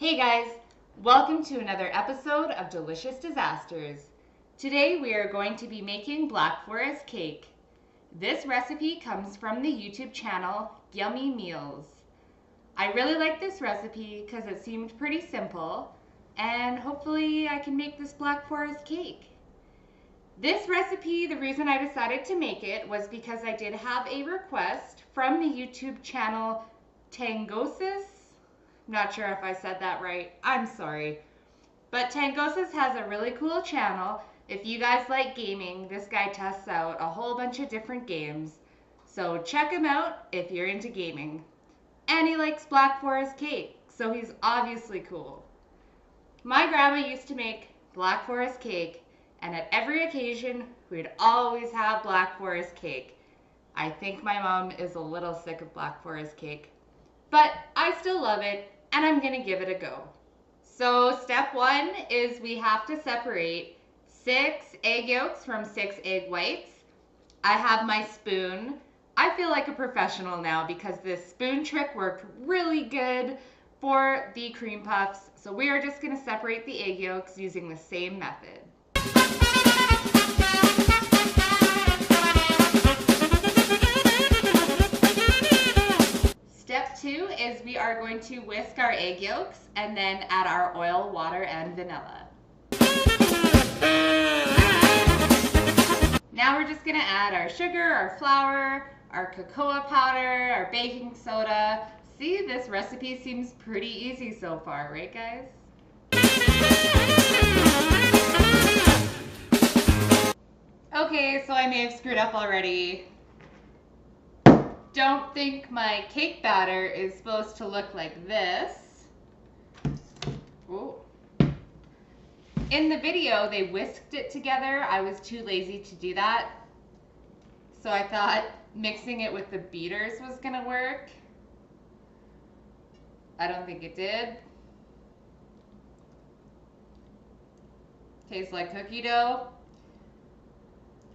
Hey guys, welcome to another episode of Delicious Disasters. Today we are going to be making Black Forest cake. This recipe comes from the YouTube channel Yummy Meals. I really like this recipe because it seemed pretty simple, and hopefully I can make this Black Forest cake. This recipe, the reason I decided to make it was because I did have a request from the YouTube channel Tangociss. Not sure if I said that right. I'm sorry. But Tangociss has a really cool channel. If you guys like gaming, this guy tests out a whole bunch of different games. So check him out if you're into gaming. And he likes Black Forest cake, so he's obviously cool. My grandma used to make Black Forest cake, and at every occasion, we'd always have Black Forest cake. I think my mom is a little sick of Black Forest cake, but I still love it, and I'm gonna give it a go. So step one is we have to separate 6 egg yolks from 6 egg whites. I have my spoon. I feel like a professional now because this spoon trick worked really good for the cream puffs. So we are just gonna separate the egg yolks using the same method. Step 2 is we are going to whisk our egg yolks and then add our oil, water, and vanilla. Now we're just gonna add our sugar, our flour, our cocoa powder, our baking soda. See, this recipe seems pretty easy so far, right guys? Okay, so I may have screwed up already. Don't think my cake batter is supposed to look like this. Ooh. In the video, they whisked it together. I was too lazy to do that. So I thought mixing it with the beaters was gonna work. I don't think it did. Tastes like cookie dough.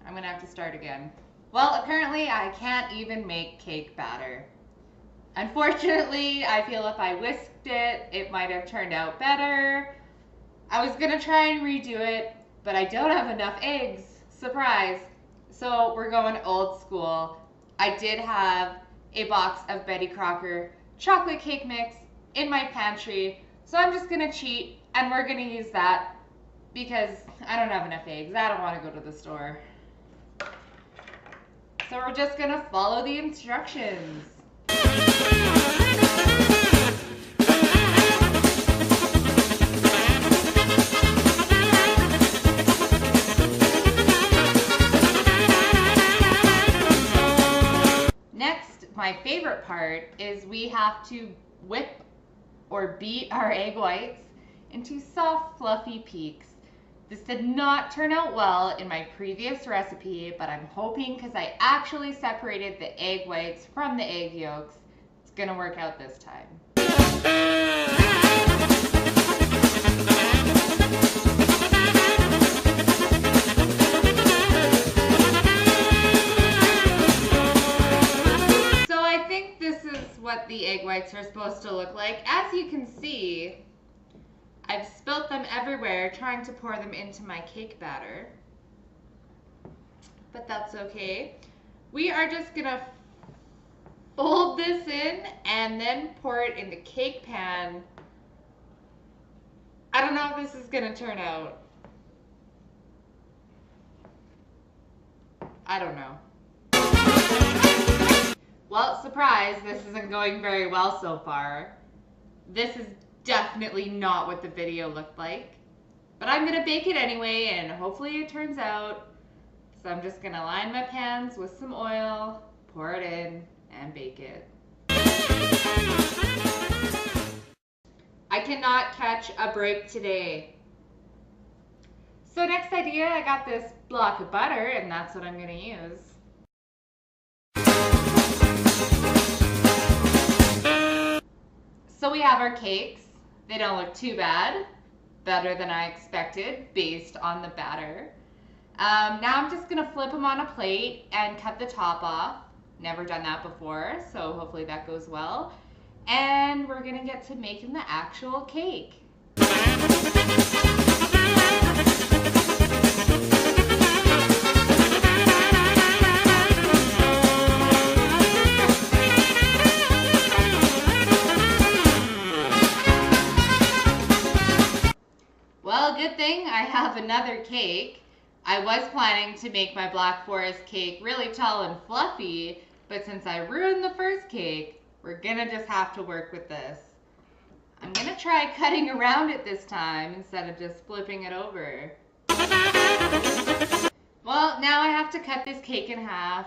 I'm gonna have to start again. Well, apparently I can't even make cake batter. Unfortunately, I feel if I whisked it, it might have turned out better. I was gonna try and redo it, but I don't have enough eggs. Surprise. So we're going old school. I did have a box of Betty Crocker chocolate cake mix in my pantry, so I'm just gonna cheat and we're gonna use that because I don't have enough eggs. I don't wanna go to the store. So we're just gonna follow the instructions. Next, my favorite part is we have to whip or beat our egg whites into soft, fluffy peaks. This did not turn out well in my previous recipe, but I'm hoping because I actually separated the egg whites from the egg yolks, it's gonna work out this time. So I think this is what the egg whites are supposed to look like. As you can see, I've spilt them everywhere trying to pour them into my cake batter, but that's okay. We are just gonna fold this in and then pour it in the cake pan. I don't know if this is gonna turn out. I don't know. Well, surprise, this isn't going very well so far. This is definitely not what the video looked like, but I'm gonna bake it anyway and hopefully it turns out. So I'm just gonna line my pans with some oil, pour it in, and bake it. I cannot catch a break today. So next idea, I got this block of butter and that's what I'm gonna use. So we have our cakes. They don't look too bad. Better than I expected based on the batter. Now I'm just gonna flip them on a plate and cut the top off. Never done that before, so hopefully that goes well. and we're gonna get to making the actual cake. Well, good thing I have another cake. I was planning to make my Black Forest cake really tall and fluffy, but since I ruined the first cake, we're gonna just have to work with this. I'm gonna try cutting around it this time instead of just flipping it over. Well, now I have to cut this cake in half.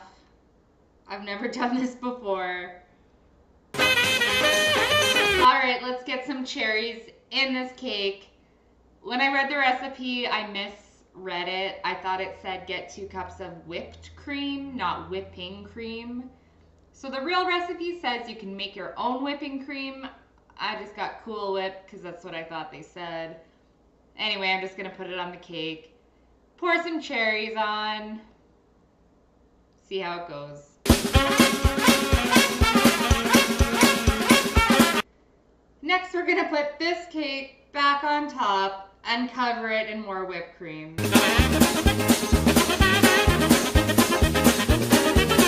I've never done this before. Alright, let's get some cherries in this cake. When I read the recipe, I misread it. I thought it said get 2 cups of whipped cream, not whipping cream. So the real recipe says you can make your own whipping cream. I just got Cool Whip because that's what I thought they said. Anyway, I'm just going to put it on the cake. Pour some cherries on. See how it goes. Next, we're going to put this cake back on top and cover it in more whipped cream.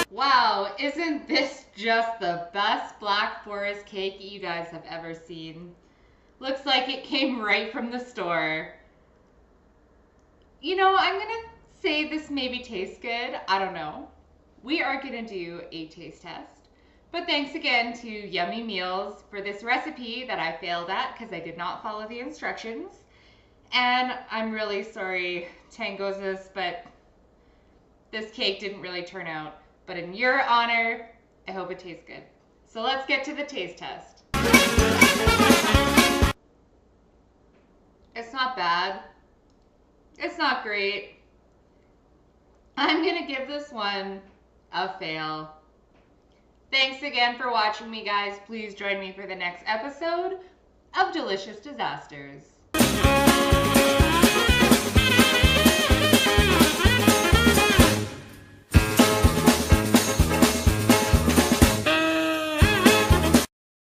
Wow, isn't this just the best Black Forest cake you guys have ever seen? Looks like it came right from the store. You know, I'm gonna say this maybe tastes good. I don't know. We are gonna do a taste test. But thanks again to Yummy Meals for this recipe that I failed at because I did not follow the instructions. And I'm really sorry, Tangociss, but this cake didn't really turn out. But in your honor, I hope it tastes good. So let's get to the taste test. It's not bad. It's not great. I'm gonna give this one a fail. Thanks again for watching me, guys. Please join me for the next episode of Delicious Disasters.